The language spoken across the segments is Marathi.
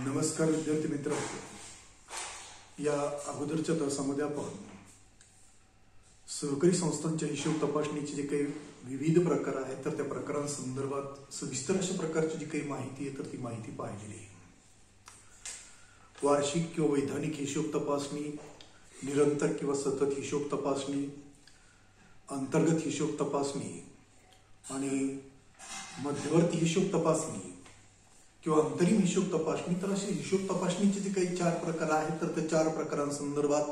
नमस्कार विद्यार्थी मित्र, या अगोदरच्या तासामध्ये आपण सहकारी संस्थांच्या हिशोब तपासणीचे जे काही विविध प्रकार आहेत तर त्या प्रकारांसंदर्भात सविस्तर अशा प्रकारची जी काही माहिती आहे तर ती माहिती पाहिलेली आहे. वार्षिक किंवा वैधानिक हिशोब तपासणी, निरंतर किंवा सतत हिशोब तपासणी, अंतर्गत हिशोब तपासणी आणि मध्यवर्ती हिशोब तपासणी किंवा अंतरिम हिशोब तपासणी. तर असे हिशोब तपासणीचे जे काही 4 प्रकार आहेत तर त्या 4 प्रकारांसंदर्भात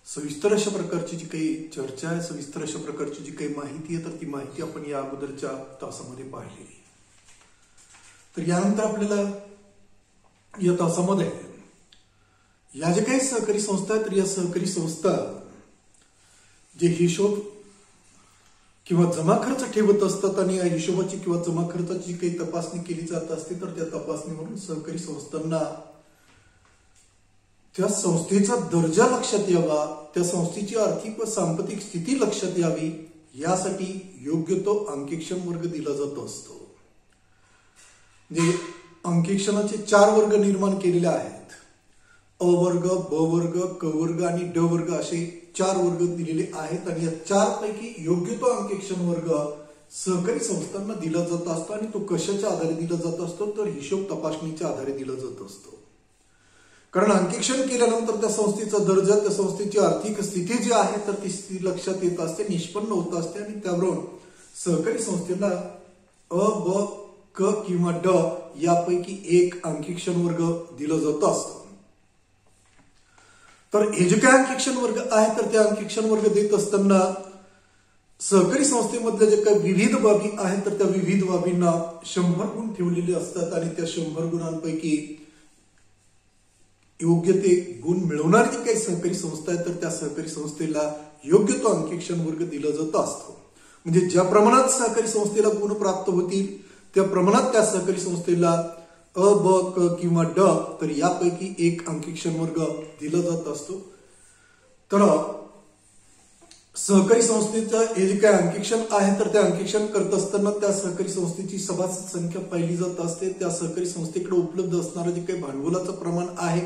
सविस्तर अशा प्रकारची जी काही चर्चा आहे, सविस्तर अशा प्रकारची जी काही माहिती आहे तर ती माहिती आपण या अगोदरच्या तासामध्ये पाहिलेली. तर यानंतर आपल्याला या तासामध्ये या जे काही सहकारी संस्था आहेत तर या सहकारी संस्था जे हिशोब किंवा जमा खर्च ठेवत असतात आणि या हिशोबाची किंवा जमा खर्चाची जी काही तपासणी केली जात असते तर त्या तपासणीवरून सहकारी संस्थांना त्या संस्थेचा दर्जा लक्षात यावा, त्या संस्थेची आर्थिक व सांपत्तिक स्थिती लक्षात यावी यासाठी योग्य तो अंकेक्षण वर्ग दिला जात असतो. म्हणजे अंकेक्षणाचे 4 वर्ग निर्माण केलेले आहेत. अ वर्ग, ब वर्ग, क वर्ग आणि ड वर्ग असे 4 वर्ग दिलेले आहेत आणि या 4 पैकी योग्य तो अंकेक्षण वर्ग सहकारी संस्थांना दिला जात असतो आणि तो कशाच्या आधारे दिला जात असतो तर हिशोब तपासणीच्या आधारे दिला जात असतो. कारण अंकेक्षण केल्यानंतर त्या संस्थेचा दर्जा, त्या संस्थेची आर्थिक स्थिती जी आहे तर ती स्थिती लक्षात येत असते, निष्पन्न होत असते आणि त्यावरून सहकारी संस्थेला अ, ब, क किंवा ड यापैकी एक अंकेक्षण वर्ग दिला जात असतो. तर हे जे काही अंकेक्षण वर्ग आहे तर त्या अंकेक्षण वर्ग देत असताना सहकारी संस्थेमधल्या जे काही विविध बाबी आहेत तर त्या विविध बाबींना 100 गुण ठेवलेले असतात आणि त्या 100 गुणांपैकी योग्य ते गुण मिळवणारी जी काही सहकारी संस्था आहे तर त्या सहकारी संस्थेला योग्य तो अंकेक्षण वर्ग दिला जात असतो. म्हणजे ज्या प्रमाणात सहकारी संस्थेला गुण प्राप्त होतील त्या प्रमाणात त्या सहकारी संस्थेला अ, ब, क किंवा ड तर यापैकी एक अंकेक्षण वर्ग दिला जात असतो. तर सहकारी संस्थेचं हे जे काही अंकेक्षण आहे तर ते अंकेक्षण करत असताना त्या सहकारी संस्थेची सभासद संख्या पाहिली जात असते. त्या सहकारी संस्थेकडे उपलब्ध असणारं जे काही भांडवलाचं प्रमाण आहे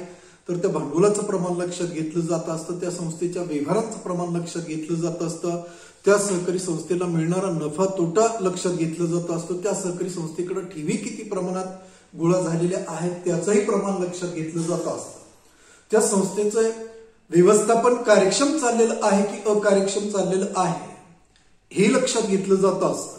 तर त्या भांडवलाचं प्रमाण लक्षात घेतलं जात असतं. त्या संस्थेच्या व्यवहारांचं प्रमाण लक्षात घेतलं जात असतं. त्या सहकारी संस्थेला मिळणारा नफा तोटा लक्षात घेतलं जात असतो. त्या सहकारी संस्थेकडे ठेवी किती प्रमाणात गोळा झालेल्या आहेत त्याचंही प्रमाण लक्षात घेतलं जात असतं. त्या संस्थेचं व्यवस्थापन कार्यक्षम चाललेलं आहे की अकार्यक्षम चाललेलं आहे हे लक्षात घेतलं जात असतं.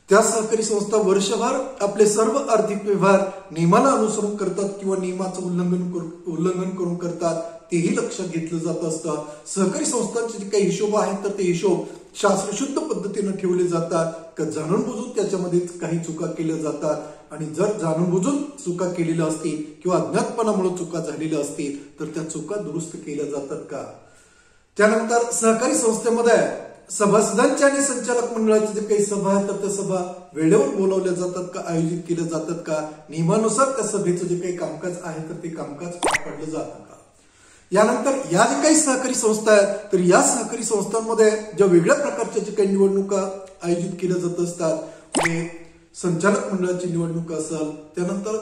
त्या सहकारी संस्था वर्षभर आपले सर्व आर्थिक व्यवहार नियमाला अनुसरून करतात किंवा नियमाचं उल्लंघन करून करतात तेही लक्षात घेतलं जात असतं. सहकारी संस्थांचे जे काही हिशोब आहेत तर ते हिशोब शास्त्रशुद्ध पद्धतीने ठेवले जातात का जाणून बुजून त्याच्यामध्ये काही चुका केल्या जातात आणि जर जाणून बुजून चुका केलेल्या असतील किंवा अज्ञातपणामुळे चुका झालेल्या असतील तर त्या चुका दुरुस्त केल्या जातात का. त्यानंतर सहकारी संस्थेमध्ये सभासदांच्या आणि संचालक मंडळाची जे काही सभा आहे तर त्या सभा वेळेवर बोलावल्या जातात का, आयोजित केल्या जातात का, नियमानुसार त्या सभेचं जे काही कामकाज आहे तर ते कामकाज पार पाडलं जातं का. यानंतर या जे काही सहकारी संस्था आहेत तर या सहकारी संस्थांमध्ये ज्या वेगळ्या प्रकारच्या जे काही निवडणुका आयोजित केल्या जात असतात म्हणजे संचालक मंडळाची निवडणूक असेल, त्यानंतर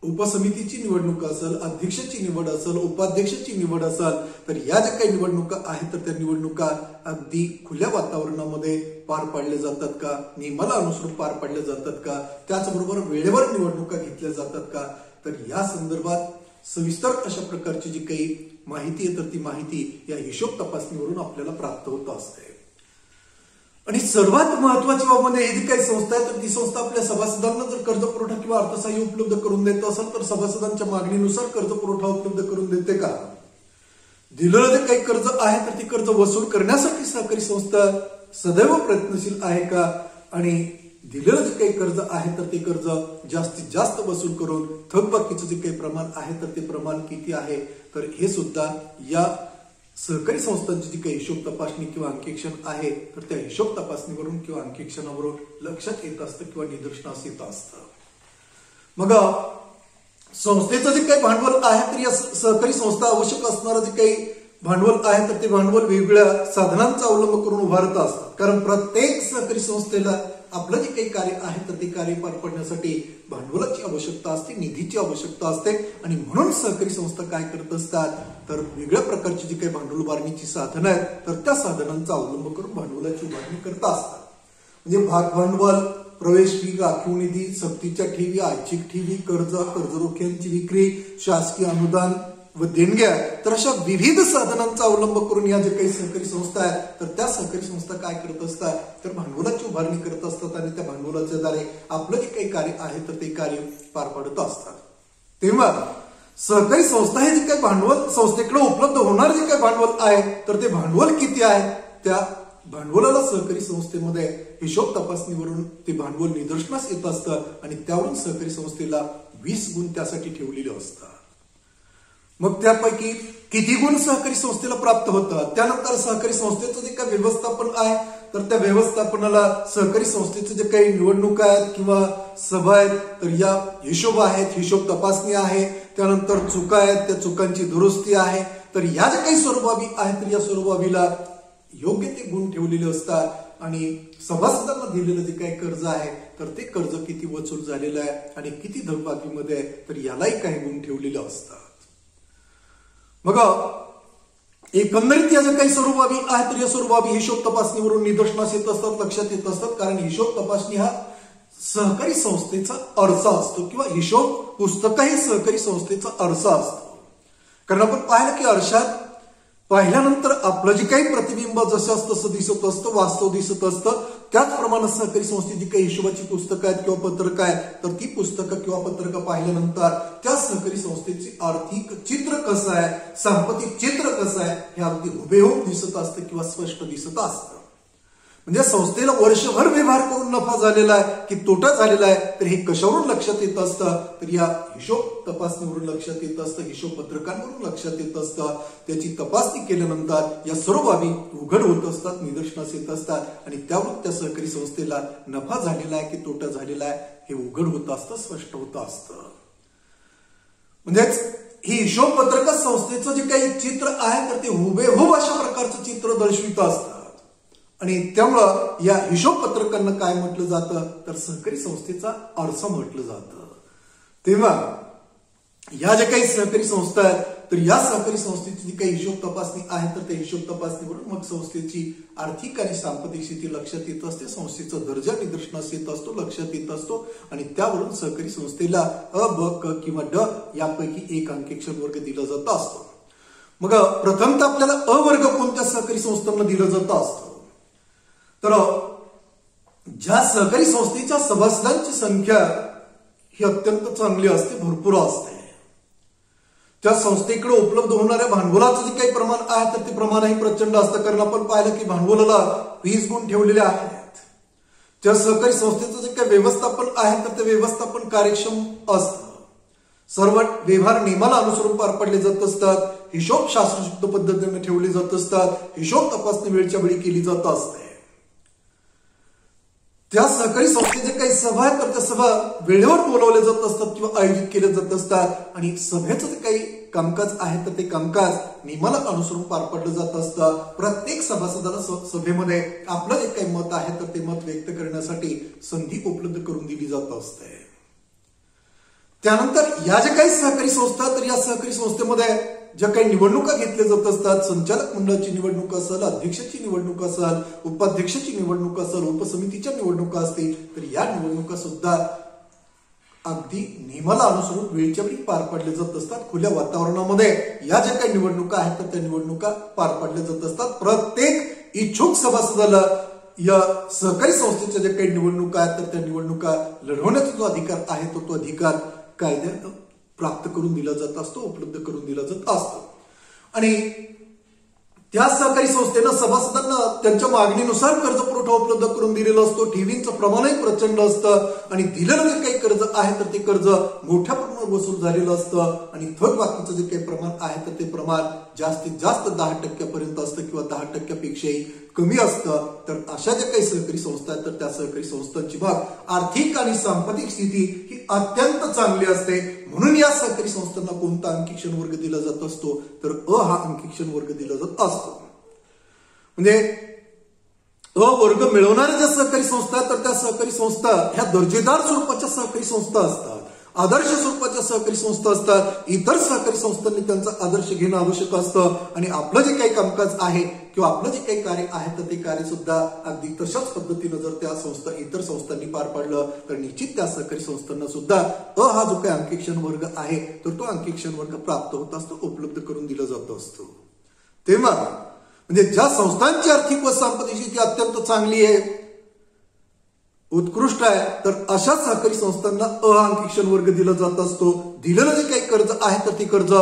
उपसमितीची निवडणूक असेल, अध्यक्षाची निवड असेल, उपाध्यक्षाची निवड असेल तर या ज्या काही निवडणुका आहेत तर त्या निवडणुका अगदी खुल्या वातावरणामध्ये पार पाडल्या जातात का, नियमाला अनुसरून पार पाडल्या जातात का, त्याचबरोबर वेळेवर निवडणुका घेतल्या जातात का. तर या संदर्भात सविस्तर अशा प्रकारची जी काही माहिती आहे तर ती माहिती या हिशोब तपासणीवरून आपल्याला प्राप्त होत असते. आणि सर्वात महत्वाची बाब म्हणजे ही जी काही संस्था आहे तर ती संस्था आपल्या सभासदांना जर कर्ज पुरवठा किंवा अर्थसहाय्य उपलब्ध करून देत असेल तर सभासदांच्या मागणीनुसार कर्ज पुरवठा उपलब्ध करून देते का. दिलेलं जे काही कर्ज आहे तर ते कर्ज वसूल करण्यासाठी सहकारी संस्था सदैव प्रयत्नशील आहे का आणि दिलेलं जे काही कर्ज आहे तर ते कर्ज जास्तीत जास्त वसूल करून थकबाकीचं जे काही प्रमाण आहे तर ते प्रमाण किती आहे तर हे सुद्धा या सहकारी संस्थांची जी काही हिशोब तपासणी किंवा अंकेक्षण आहे तर त्या हिशोब तपासणीवरून किंवा अंकेक्षणावरून लक्षात येत असतं किंवा निदर्शनास येत असतं. मग संस्थेचं जे काही भांडवल आहे तर या सहकारी संस्था आवश्यक असणारं जे काही भांडवल आहे तर ते भांडवल वेगवेगळ्या साधनांचा अवलंब करून उभारत असतात. कारण प्रत्येक सहकारी संस्थेला आपलं जे काही कार्य आहे तर ते कार्य पार पाडण्यासाठी भांडवलाची आवश्यकता असते, निधीची आवश्यकता असते आणि म्हणून सहकारी संस्था काय करत असतात तर वेगळ्या प्रकारची जी काही भांडवल उभारणीची साधनं आहेत तर त्या साधनांचा अवलंब करून भांडवलाची उभारणी करत असतात. म्हणजे भाग भांडवल, प्रवेश फी, राखीव निधी, सक्तीच्या ठेवी, ऐच्छिक ठेवी, कर्ज, कर्जरोख्यांची विक्री, शासकीय अनुदान व देणग्या, तर अशा विविध साधनांचा अवलंब करून या जे काही सहकारी संस्था आहेत तर त्या सहकारी संस्था काय करत असतात तर भांडवलाची उभारणी करत असतात आणि त्या भांडवलाच्या द्वारे आपलं जे काही कार्य आहे तर ते कार्य पार पाडत असतात. तेव्हा सहकारी संस्था हे जे काही भांडवल संस्थेकडे उपलब्ध होणार जे काही भांडवल आहे तर ते भांडवल किती आहे त्या भांडवलाला सहकारी संस्थेमध्ये हिशोब तपासणीवरून ते भांडवल निदर्शनास येत असतं आणि त्यावरून सहकारी संस्थेला 20 गुण त्यासाठी ठेवलेले असतात. मग त्यापैकी किती गुण सहकारी संस्थेला प्राप्त होतात, त्यानंतर सहकारी संस्थेचं जे काही व्यवस्थापन आहे तर त्या व्यवस्थापनाला सहकारी संस्थेचे जे काही निवडणुका आहेत किंवा सभा आहेत तर या हिशोब आहेत, हिशोब तपासणी आहे, त्यानंतर चुका आहेत, त्या चुकांची दुरुस्ती आहे. तर या ज्या काही सर्व बाबी आहेत तर या सर्व बाबीला योग्य ते गुण ठेवलेले असतात आणि सभासदांना दिलेलं जे काही कर्ज आहे तर ते कर्ज किती वसूल झालेलं आहे आणि किती थकबाकीमध्ये आहे तर यालाही काही गुण ठेवलेले असतात. मग एकंदरीत या ज्या काही सर्व बाबी आहेत तर या सर्व बाबी हिशोब तपासणीवरून निदर्शनास येत असतात, लक्षात येत असतात. कारण हिशोब तपासणी हा सहकारी संस्थेचा आरसा असतो किंवा हिशोब पुस्तक हे सहकारी संस्थेचा आरसा असतो. कारण आपण पाहिलं की आरशात पाहिल्यानंतर आपलं जे काही प्रतिबिंब जसं तसं दिसत असतं, वास्तव दिसत असतं. त्याचप्रमाणे सहकारी संस्थेची काही हिशोबाची पुस्तकं आहेत किंवा पत्रकं आहेत तर ती पुस्तकं किंवा पत्रकं पाहिल्यानंतर त्या सहकारी संस्थेचे आर्थिक चित्र कसं आहे, सांपत्तिक चित्र कसं आहे हे अगदी हुबेहूब दिसत असतं किंवा स्पष्ट दिसत असतं. म्हणजे संस्थेला वर्षभर व्यवहार करून नफा झालेला आहे की तोटा झालेला आहे तर हे कशावरून लक्षात येत असतं तर या हिशोब तपासणीवरून लक्षात येत असतं, हिशोब पत्रकांवरून लक्षात येत असतं. त्याची तपासणी केल्यानंतर या सर्व बाबी उघड होत असतात, निदर्शनास येत असतात आणि त्यावरून त्या सहकारी संस्थेला नफा झालेला आहे की तोटा झालेला आहे हे उघड होत असतं, स्पष्ट होत असतं. म्हणजेच ही हिशोब पत्रक संस्थेचं जे काही चित्र आहे तर ते हुबेहूब अशा प्रकारचं चित्र दर्शवित असतं. आणि त्यामुळं या हिशोब पत्रकांना काय म्हटलं जातं तर सहकारी संस्थेचा आरसा म्हटलं जातं. तेव्हा या ज्या काही सहकारी संस्था आहेत तर या सहकारी संस्थेची जी काही हिशोब तपासणी आहे तर त्या हिशोब तपासणीवरून मग संस्थेची आर्थिक आणि सांपत्तिक स्थिती लक्षात येत असते, संस्थेचा दर्जा निदर्शनास येत असतो, लक्षात येत असतो आणि त्यावरून सहकारी संस्थेला अ, ब, क किंवा ड यापैकी एक अंकेक्षण वर्ग दिला जात असतो. मग प्रथमतः आपल्याला अ वर्ग कोणत्या सहकारी संस्थांना दिला जात असतो तर ज्या सहकारी संस्थेच्या सभासदांची संख्या ही अत्यंत चांगली असते, भरपूर असते. त्या संस्थेकडे उपलब्ध होणाऱ्या भांडवलाचं जे काही प्रमाण आहे तर ते प्रमाणही प्रचंड असतं. कारण आपण पाहिलं की भांडवलाला 20 गुण ठेवलेले आहेत. त्या सहकारी संस्थेचं जे काही व्यवस्थापन आहे तर ते व्यवस्थापन कार्यक्षम असतं. सर्व व्यवहार नियमाला अनुसरून पार पडले जात असतात, हिशोब शास्त्रशुद्ध पद्धतीने ठेवले जात असतात, हिशोब तपासणी वेळच्या वेळी केली जात असते. त्या सहकारी संस्थेचे काही सभा आहेत तर त्या सभा वेळेवर बोलवले जात असतात किंवा आयोजित केले जात असतात आणि सभेचं जे काही कामकाज आहे तर ते कामकाज नियमाला अनुसरून पार पडलं जात असतं. प्रत्येक सभासदाला सभेमध्ये आपलं जे काही मत आहे तर ते मत व्यक्त करण्यासाठी संधी उपलब्ध करून दिली जात असते. त्यानंतर या ज्या काही सहकारी संस्था तर या सहकारी संस्थेमध्ये ज्या काही निवडणुका घेतल्या जात असतात, संचालक मंडळाची निवडणूक असेल, अध्यक्षाची निवडणूक असेल, उपाध्यक्षाची निवडणूक असेल, उपसमितीच्या निवडणुका असतील तर या निवडणुका सुद्धा अगदी नियमाला अनुसरून वेळच्या वेळी पार पाडल्या जात असतात. खुल्या वातावरणामध्ये या ज्या काही निवडणुका आहेत तर त्या निवडणुका पार पाडल्या जात असतात. प्रत्येक इच्छुक सभासदाला या सहकारी संस्थेच्या ज्या काही निवडणुका आहेत तर त्या निवडणुका लढवण्याचा जो अधिकार आहे तो अधिकार कायद्यात प्राप्त करून दिला जात असतो, उपलब्ध करून दिला जात असतो. आणि त्या सहकारी संस्थेनं सभासदांना त्यांच्या मागणीनुसार कर्ज पुरवठा उपलब्ध करून दिलेला असतो. ठेवींचं प्रमाणही प्रचंड असतं आणि दिलेलं जे काही कर्ज आहे तर ते कर्ज मोठ्या प्रमाणावर वसूल झालेलं असतं आणि थकबाकीचं जे काही प्रमाण आहे तर ते प्रमाण जास्तीत जास्त 10% असतं किंवा 10%पेक्षाही कमी असतं. तर अशा ज्या काही सहकारी संस्था आहेत तर त्या सहकारी संस्थांची भाग आर्थिक आणि सांपत्तिक स्थिती ही अत्यंत चांगली असते. म्हणून या सहकारी संस्थांना कोणता अंकीक्षण वर्ग दिला जात असतो तर अ हा अंकीक्षण वर्ग दिला जात असतो. म्हणजे वर्ग मिळवणाऱ्या ज्या सहकारी संस्था आहेत तर त्या सहकारी संस्था ह्या दर्जेदार स्वरूपाच्या सहकारी संस्था असतात, आदर्श स्वरूपाच्या सहकारी संस्था असतात. इतर सहकारी संस्थांनी त्यांचा आदर्श घेणं आवश्यक असतं आणि आपलं जे काही कामकाज आहे किंवा आपलं जे काही कार्य आहे तर ते कार्य सुद्धा अगदी तशाच पद्धतीनं जर त्या संस्था इतर संस्थांनी पार पाडलं तर निश्चित त्या सहकारी संस्थांना सुद्धा हा जो काही अंकेक्षण वर्ग आहे तर तो अंकेक्षण वर्ग प्राप्त होत असतो, उपलब्ध करून दिला जात असतो. तेव्हा म्हणजे ज्या संस्थांची आर्थिक व सांपत्तिक स्थिती अत्यंत चांगली आहे, उत्कृष्ट आहे, तर अशा सहकारी संस्थांना अंकेक्षण वर्ग दिला जात असतो. दिलेलं जे काही कर्ज आहे तर ते कर्ज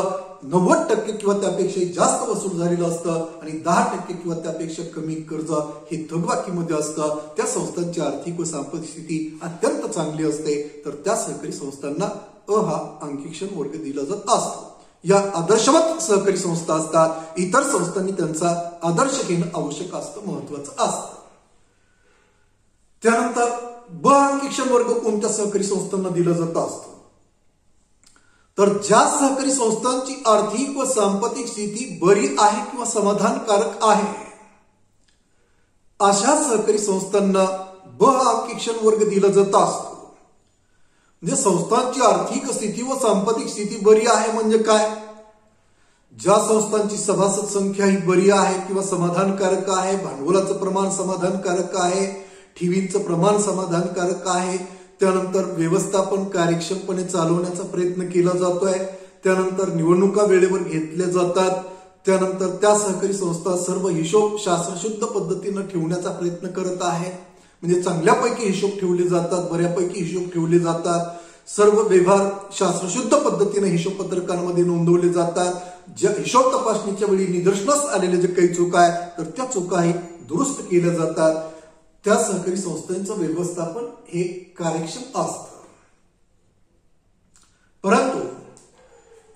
90% किंवा त्यापेक्षा जास्त वसूल झालेलं असतं आणि 10% किंवा त्यापेक्षा कमी कर्ज हे थकबाकीमध्ये असतं. त्या संस्थांची आर्थिक व सांपत्तिक स्थिती अत्यंत चांगली असते तर त्या सहकारी संस्थांना हा अंकेक्षण वर्ग दिला जात असतो. या आदर्शवत सहकारी संस्था असतात. इतर संस्थांनी त्यांचा आदर्श घेणं आवश्यक असतं, महत्वाचं असतं. त्यानंतर ब अंकेक्षण वर्ग कोणत्या सहकारी संस्थांना दिला जात असतो तर ज्या सहकारी संस्थांची आर्थिक व सांपत्तिक स्थिती बरी आहे किंवा समाधानकारक आहे अशा सहकारी संस्थांना ब अंकेक्षण वर्ग दिला जात असतो. म्हणजे संस्थांची आर्थिक स्थिती व सांपत्तिक स्थिती बरी आहे म्हणजे काय? ज्या संस्थांची सभासद संख्या ही बरी आहे किंवा समाधानकारक आहे, भांडवलाचं प्रमाण समाधानकारक आहे, ठेवींचं प्रमाण समाधानकारक आहे, त्यानंतर व्यवस्थापन कार्यक्षमपणे चालवण्याचा प्रयत्न केला जातोय, त्यानंतर निवडणुका वेळेवर घेतल्या जातात, त्यानंतर त्या सहकारी संस्था सर्व हिशोब शास्त्रशुद्ध पद्धतीनं ठेवण्याचा प्रयत्न करत आहे. म्हणजे चांगल्यापैकी हिशोब ठेवले जातात, बऱ्यापैकी हिशोब ठेवले जातात, सर्व व्यवहार शास्त्रशुद्ध पद्धतीने हिशोब पत्रकांमध्ये नोंदवले जातात. ज्या हिशोब तपासणीच्या वेळी निदर्शनास आलेले जे काही चुका आहे तर त्या चुकाही दुरुस्त केल्या जातात. त्या सहकारी संस्थांचं व्यवस्थापन हे कार्यक्षम असतं. परंतु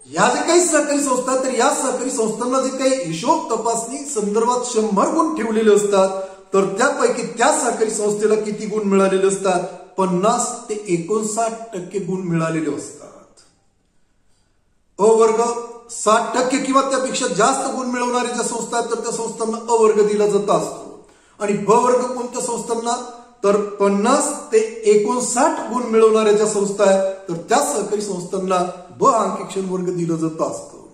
या जे काही सहकारी संस्था तर या सहकारी संस्थांना जे काही हिशोब तपासणी संदर्भात 100 गुण ठेवलेले असतात तर त्यापैकी त्या सहकारी संस्थेला किती गुण मिळालेले असतात? 50 ते 59% गुण मिळालेले असतात. अ वर्ग 60% किंवा त्यापेक्षा जास्त गुण मिळवणारे ज्या संस्था आहेत तर त्या संस्थांना अ वर्ग दिला जात असतो. आणि ब वर्ग कोणत्या संस्थांना तर 50 ते 59 गुण मिळवणाऱ्या ज्या संस्था आहेत तर त्या सहकारी संस्थांना ब अंकेक्षण वर्ग दिला जात असतो.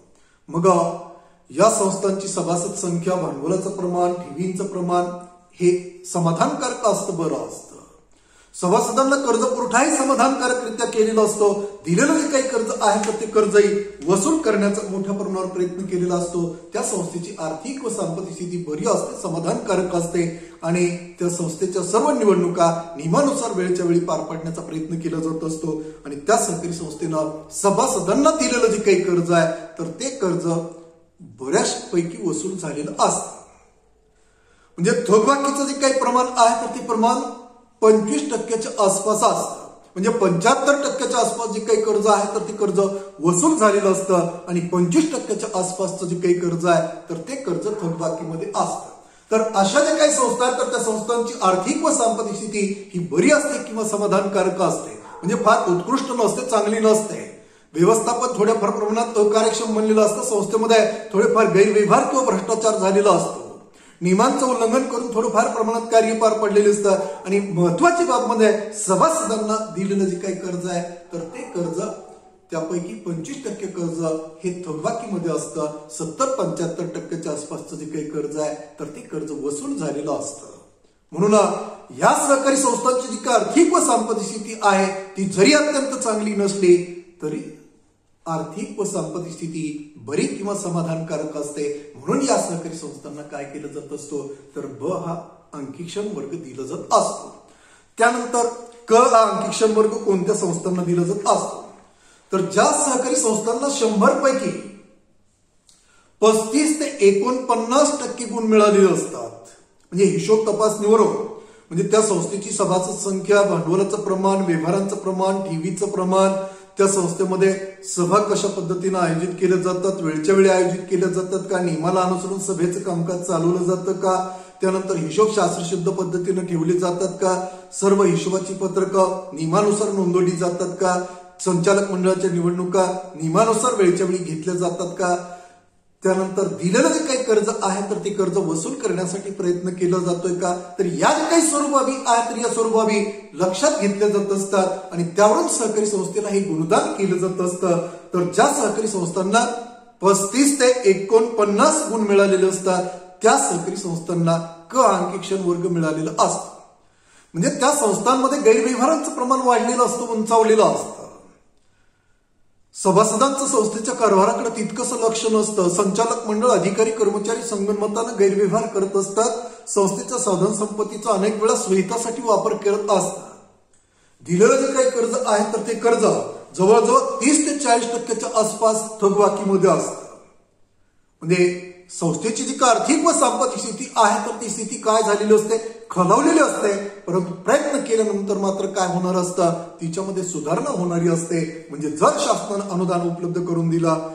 मग या संस्थांची सभासद संख्या, भांडवलाचं प्रमाण, ठेवींचं प्रमाण हे समाधानकारक असतं, बरं असतं. सभासदांना कर्ज पुरवठाही समाधानकारकरित्या केलेला असतो. दिलेलं जे काही कर्ज आहे तर ते कर्जही वसूल करण्याचा मोठ्या प्रमाणावर प्रयत्न केलेला असतो. त्या संस्थेची आर्थिक व सांपत्तिक स्थिती बरी असते, समाधानकारक असते आणि त्या संस्थेच्या सर्व निवडणुका नियमानुसार वेळेच्या वेळी पार पाडण्याचा प्रयत्न केला जात असतो. आणि त्या सहकारी संस्थेनं सभासदांना दिलेलं जे काही कर्ज आहे तर ते कर्ज बऱ्याचपैकी वसूल झालेलं असतं. म्हणजे थकबाकीचं जे काही प्रमाण आहे तर ते प्रमाण 25% आसपास असतं. म्हणजे 75% आसपास जे काही कर्ज आहे तर ते कर्ज वसूल झालेलं असतं आणि 25% आसपासचं जे काही कर्ज आहे तर ते कर्ज थकबाकीमध्ये असतं. तर अशा ज्या काही संस्था आहेत तर त्या संस्थांची आर्थिक व सांपत्तिक स्थिती ही बरी असते किंवा समाधानकारक असते. म्हणजे फार उत्कृष्ट नसते, चांगली नसते. व्यवस्थापन थोड्याफार प्रमाणात अकार्यक्षम बनलेलं असतं. संस्थेमध्ये थोडेफार गैरव्यवहार किंवा भ्रष्टाचार झालेला असतो. नियमांचं उल्लंघन करून थोडंफार प्रमाणात कार्य पार पडलेले असतात. आणि महत्वाची बाब म्हणजे सभासदांना दिलेलं जे काही कर्ज आहे तर ते कर्ज त्यापैकी 25% कर्ज हे थकबाकीमध्ये असतं. 70-75% आसपासचं जे काही कर्ज आहे तर ते कर्ज वसूल झालेलं असतं. म्हणून या सहकारी संस्थांची जी काही आर्थिक व सांपत्तिक स्थिती आहे ती जरी अत्यंत चांगली नसली तरी आर्थिक व सांपत्तिक स्थिती बरी किंवा समाधानकारक असते. म्हणून या सहकारी संस्थांना काय केलं जात असतो तर ब हा अंकेक्षण वर्ग दिला जात असतो. त्यानंतर क हा अंकेक्षण वर्ग कोणत्या संस्थांना दिला जात असतो तर ज्या सहकारी संस्थांना 100 पैकी 35 ते 49% गुण मिळालेले असतात. म्हणजे हिशोब तपासणीवरून म्हणजे त्या संस्थेची सभासद संख्या, भांडवलाचं प्रमाण, व्यवहारांचं प्रमाण, ठेवीचं प्रमाण, त्या संस्थेमध्ये सभा कशा पद्धतीने आयोजित केल्या जातात, वेळच्या वेळी आयोजित केल्या जातात का, नियमाला अनुसरून सभेचं कामकाज चालवलं जातं का, त्यानंतर हिशोब शास्त्रशुद्ध पद्धतीने ठेवले जातात का, सर्व हिशोबाची पत्रकं नियमानुसार नोंदवली जातात का, संचालक मंडळाच्या निवडणुका नियमानुसार वेळच्या वेळी घेतल्या जातात का, त्यानंतर दिलेलं जे काही कर्ज आहे तर ते कर्ज वसूल करण्यासाठी प्रयत्न केला जातोय का, तर या जे काही सर्व बाबी आहेत तर या सर्व बाबी लक्षात घेतल्या जात असतात आणि त्यावरून सहकारी संस्थेला हे गुणदान केलं जात असतं. तर ज्या सहकारी संस्थांना 35 ते 49 गुण मिळालेले असतात त्या सहकारी संस्थांना क अंकीक्षण वर्ग मिळालेला असतो. म्हणजे त्या संस्थांमध्ये गैरव्यवहारांचं प्रमाण वाढलेलं असतं, उंचावलेलं असतं. सभासदांचं संस्थेच्या कारभाराकडे तितकंसं लक्ष नसतं. संचालक मंडळ, अधिकारी, कर्मचारी संगनमतानं गैरव्यवहार करत असतात. संस्थेच्या साधन संपत्तीचा अनेक वेळा सुहितासाठी वापर करत असतात. दिलेलं जे काही कर्ज आहे तर ते कर्ज जवळजवळ 30 ते 40% आसपास थकबाकीमध्ये असतं. म्हणजे संस्थेची जी काही आर्थिक व सांपत्तिक स्थिती आहे तर ती स्थिती काय झालेली असते, खालावलेली असते. परंतु प्रयत्न केल्यानंतर मात्र काय होणार असतं, तिच्यामध्ये सुधारणा होणारी असते. म्हणजे जर शासनानं अनुदान उपलब्ध करून दिलं,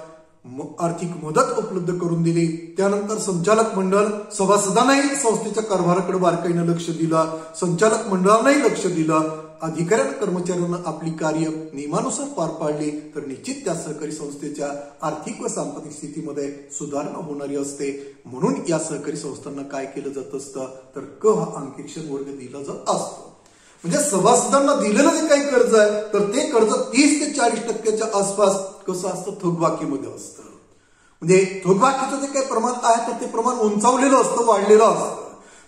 आर्थिक मदत उपलब्ध करून दिली, त्यानंतर संचालक मंडळ सभासदांनाही संस्थेच्या कारभाराकडे बारकाईनं लक्ष दिलं, संचालक मंडळानंही लक्ष दिलं, अधिकाऱ्यांना कर्मचाऱ्यांना आपली कार्य नियमानुसार पार पाडली तर निश्चित त्या सहकारी संस्थेच्या आर्थिक व सांपत्तिक स्थितीमध्ये सुधारणा होणारी असते. म्हणून या सहकारी संस्थांना काय केलं जात असतं तर क हा अंकीक्षण वर्ग दिला जात असतो. म्हणजे सभासदांना दिलेलं जे काही कर्ज आहे तर ते कर्ज 30 ते 40% आसपास कसं असतं, थकबाकीमध्ये असतं. म्हणजे थकबाकीचं जे काही प्रमाण आहे तर ते प्रमाण उंचावलेलं असतं, वाढलेलं असतं.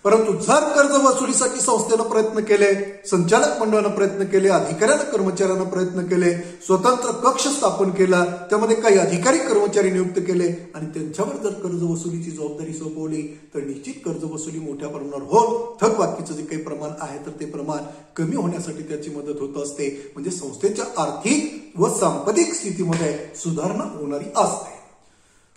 परंतु जर कर्ज वसुलीसाठी संस्थेनं प्रयत्न केले, संचालक मंडळानं प्रयत्न केले, अधिकाऱ्यांना कर्मचाऱ्यांना प्रयत्न केले, स्वतंत्र कक्ष स्थापन केला, त्यामध्ये काही अधिकारी कर्मचारी नियुक्त केले आणि त्यांच्यावर जर कर्ज वसुलीची जबाबदारी सोपवली तर निश्चित कर्ज वसुली मोठ्या प्रमाणावर होऊन थकबाकीचं जे काही प्रमाण आहे तर ते प्रमाण कमी होण्यासाठी त्याची मदत होत असते. म्हणजे संस्थेच्या आर्थिक व सांपत्तिक स्थितीमध्ये सुधारणा होणारी असते.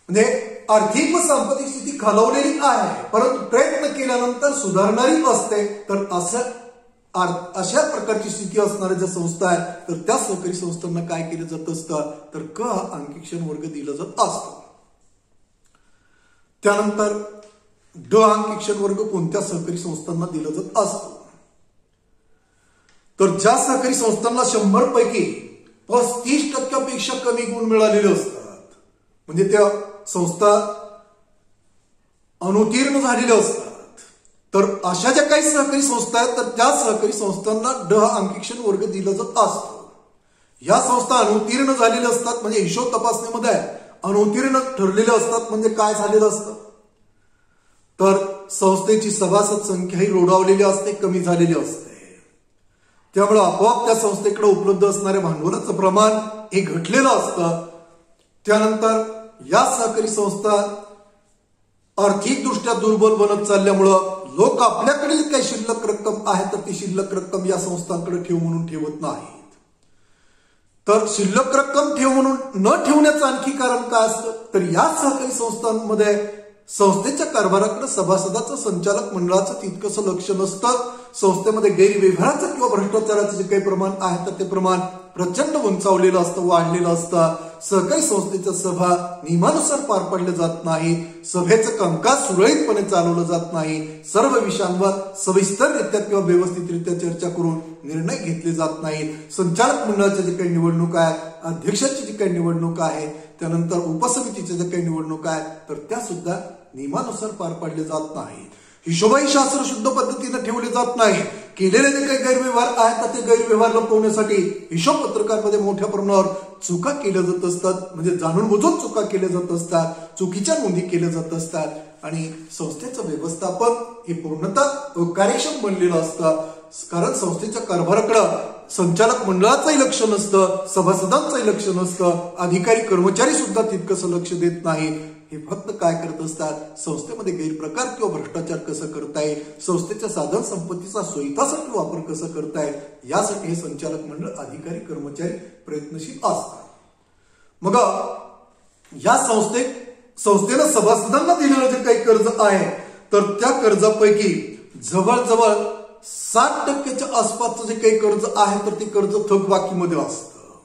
म्हणजे आर्थिक व सांपत्तिक स्थिती खालावलेली आहे परंतु प्रयत्न केल्यानंतर सुधारणारी असते. तर अशा प्रकारची स्थिती असणाऱ्या ज्या संस्था आहेत तर त्या सहकारी संस्थांना काय केलं जात असतं तर क हा अंकीक्षण वर्ग दिला जात असतो. त्यानंतर ड अंकीक्षण वर्ग कोणत्या सहकारी संस्थांना दिला जात असतो तर ज्या सहकारी संस्थांना 100 पैकी 35% कमी गुण मिळालेले असतात, म्हणजे त्या संस्था अनुत्तीर्ण झालेल्या असतात. तर अशा ज्या काही सहकारी संस्था आहेत तर त्या सहकारी संस्थांना ड हा अंकीक्षण वर्ग दिला जात असतो. या संस्था अनुत्तीर्ण झालेल्या असतात म्हणजे हिशोब तपासणीमध्ये अनुत्तीर्ण ठरलेले असतात. म्हणजे काय झालेलं असतं तर संस्थेची सभासद संख्या ही रोडावलेली असते, कमी झालेली असते. त्यामुळे आपोआप त्या संस्थेकडे उपलब्ध असणाऱ्या भांडवलाचं प्रमाण हे घटलेलं असतं. त्यानंतर या सहकारी संस्था आर्थिकदृष्ट्या दुर्बल बनत चालल्यामुळं लोक आपल्याकडे काही शिल्लक रक्कम आहे तर ती शिल्लक रक्कम या संस्थांकडे ठेव म्हणून ठेवत नाहीत. तर शिल्लक रक्कम ठेव म्हणून न ठेवण्याचं आणखी कारण काय असतं तर या सहकारी संस्थांमध्ये संस्थेच्या कारभाराकडे सभासदाचं, संचालक मंडळाचं तितकंसं लक्ष नसतं. संस्थेमध्ये गैरव्यवहाराचं किंवा भ्रष्टाचाराचं जे काही प्रमाण आहे तर ते प्रमाण प्रचंड उंचावलेलं असतं, वाढलेलं असतं. सहकारी संस्थेच्या सभा नियमानुसार पार पाडल्या जात नाही, सभेचं कामकाज सुरळीतपणे चालवलं जात नाही, सर्व विषयांवर सविस्तररित्या किंवा व्यवस्थितरित्या चर्चा करून निर्णय घेतले जात नाहीत. संचालक मंडळाच्या जे काही निवडणुका आहेत, अध्यक्षाची जी काही निवडणूक आहे, त्यानंतर उपसमितीच्या ज्या काही निवडणुका आहेत तर त्या सुद्धा नियमानुसार पार पाडले जात नाहीत. हिशोबाई शास्त्र शुद्ध पद्धतीने ठेवले जात नाही. केलेले जे काही गैरव्यवहार आहेत तर ते गैरव्यवहार लपवण्यासाठी हिशोब पत्रकामध्ये मोठ्या प्रमाणावर चुका केल्या जात असतात. म्हणजे जाणून बुजून चुका केल्या जात असतात, चुकीच्या नोंदी केल्या जात असतात आणि संस्थेचं व्यवस्थापन हे पूर्णतः कार्यक्षम बनलेलं असतं. कारण संस्थेच्या कारभाराकडे संचालक मंडळाचंही लक्ष नसतं, सभासदांचंही लक्ष नसतं, अधिकारी कर्मचारी सुद्धा तितकंसं लक्ष देत नाही. हे फक्त काय करत असतात, संस्थेमध्ये गैरप्रकार किंवा भ्रष्टाचार कसं करता येईल, संस्थेच्या साधन संपत्तीचा सोयीसाठी वापर कसं करता येईल यासाठी हे संचालक मंडळ, अधिकारी, कर्मचारी प्रयत्नशील असतात. मग या संस्थेनं सभासदांना दिलेलं जे काही कर्ज आहे तर त्या कर्जापैकी जवळजवळ 60% आसपासचं जे काही कर्ज आहे तर ते कर्ज थकबाकीमध्ये असतं.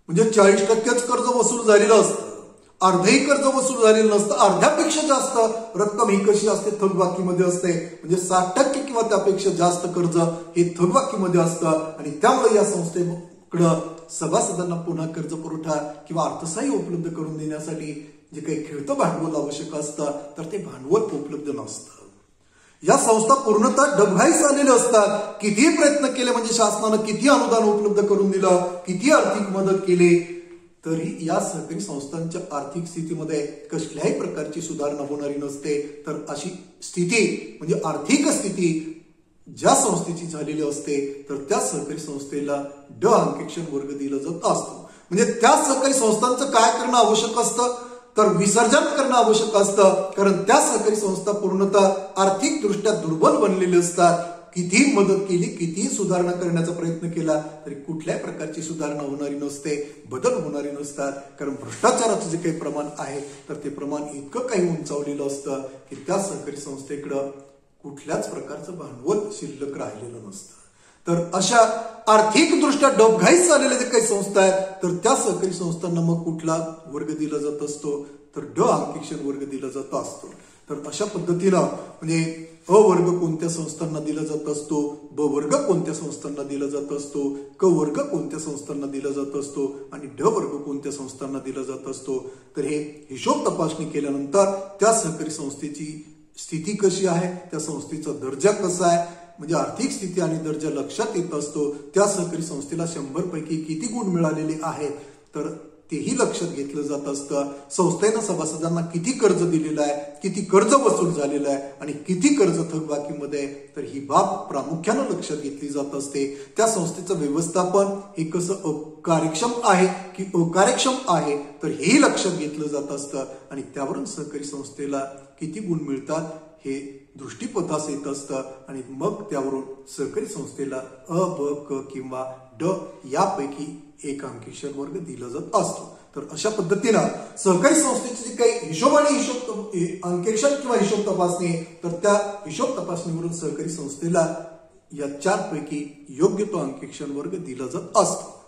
म्हणजे 40%च कर्ज वसूल झालेलं असतं, अर्धही कर्ज वसूल झालेलं नसतं. अर्ध्यापेक्षा जास्त रक्कम ही कशी असते, थकबाकीमध्ये असते. म्हणजे 60% किंवा त्यापेक्षा जास्त कर्ज हे थकबाकीमध्ये असतं आणि त्यामुळे या संस्थेकडं सभासदांना पुन्हा कर्ज पुरवठा किंवा अर्थसहाय्य उपलब्ध करून देण्यासाठी जे काही खेळतं भांडवल आवश्यक असतं तर ते भांडवल उपलब्ध नसतं. या संस्था पूर्णतः डबघाईस आलेल्या असतात. कितीही प्रयत्न केले म्हणजे शासनानं किती अनुदान उपलब्ध करून दिलं, किती आर्थिक मदत केली, तरी या सहकारी संस्थांच्या आर्थिक स्थितीमध्ये कसल्याही प्रकारची सुधारणा होणारी नसते. तर अशी स्थिती म्हणजे आर्थिक स्थिती ज्या संस्थेची झालेली असते तर त्या सहकारी संस्थेला ड अंकेक्षण वर्ग दिला जात असतो. म्हणजे त्या सहकारी संस्थांचं काय करणं आवश्यक असतं तर विसर्जन करणं आवश्यक असतं. कारण त्या सहकारी संस्था पूर्णतः आर्थिक दृष्ट्या दुर्बल बनलेले असतात. कितीही मदत केली, कितीही सुधारणा करण्याचा प्रयत्न केला तरी कुठल्याही प्रकारची सुधारणा होणारी नसते, बदल होणारे नसतात. कारण भ्रष्टाचाराचं जे काही प्रमाण आहे तर ते प्रमाण इतकं काही उंचावलेलं असतं की त्या सहकारी संस्थेकडं कुठल्याच प्रकारचं भांडवल शिल्लक राहिलेलं नसतं. तर अशा आर्थिकदृष्ट्या डबघाईस झालेल्या जे काही संस्था आहेत तर त्या सहकारी संस्थांना मग कुठला वर्ग दिला जात असतो तर ड अंकेक्षण वर्ग दिला जात असतो. तर अशा पद्धतीनं म्हणजे अ वर्ग कोणत्या संस्थांना दिला जात असतो, ब वर्ग कोणत्या संस्थांना दिला जात असतो, क वर्ग कोणत्या संस्थांना दिला जात असतो आणि ड वर्ग कोणत्या संस्थांना दिला जात असतो. तर हे हिशोब तपासणी केल्यानंतर त्या सहकारी संस्थेची स्थिती कशी आहे, त्या संस्थेचा दर्जा कसा आहे म्हणजे आर्थिक स्थिती आणि दर्जा लक्षात येत असतो. त्या सहकारी संस्थेला 100 पैकी किती गुण मिळालेले आहेत तर तेही लक्षात घेतलं जात असतं. संस्थेनं सभासदांना किती कर्ज दिलेलं आहे, किती कर्ज वसूल झालेलं आहे आणि किती कर्ज थकबाकीमध्ये आहे तर ही बाब प्रामुख्यानं लक्षात घेतली जात असते. त्या संस्थेचं व्यवस्थापन हे कसं कार्यक्षम आहे की अकार्यक्षम आहे तर हेही लक्षात घेतलं जात असतं आणि त्यावरून सहकारी संस्थेला किती गुण मिळतात हे दृष्टीपथास येत असतं आणि मग त्यावरून सहकारी संस्थेला अ, ब, क किंवा ड यापैकी एक अंकेक्षण वर्ग दिला जात असतो. तर अशा पद्धतीनं सहकारी संस्थेचे जे काही हिशोब आणि अंकेक्षण किंवा हिशोब तपासणी तर त्या हिशोब तपासणीवरून सहकारी संस्थेला या 4 पैकी योग्य तो अंकेक्षण वर्ग दिला जात असतो.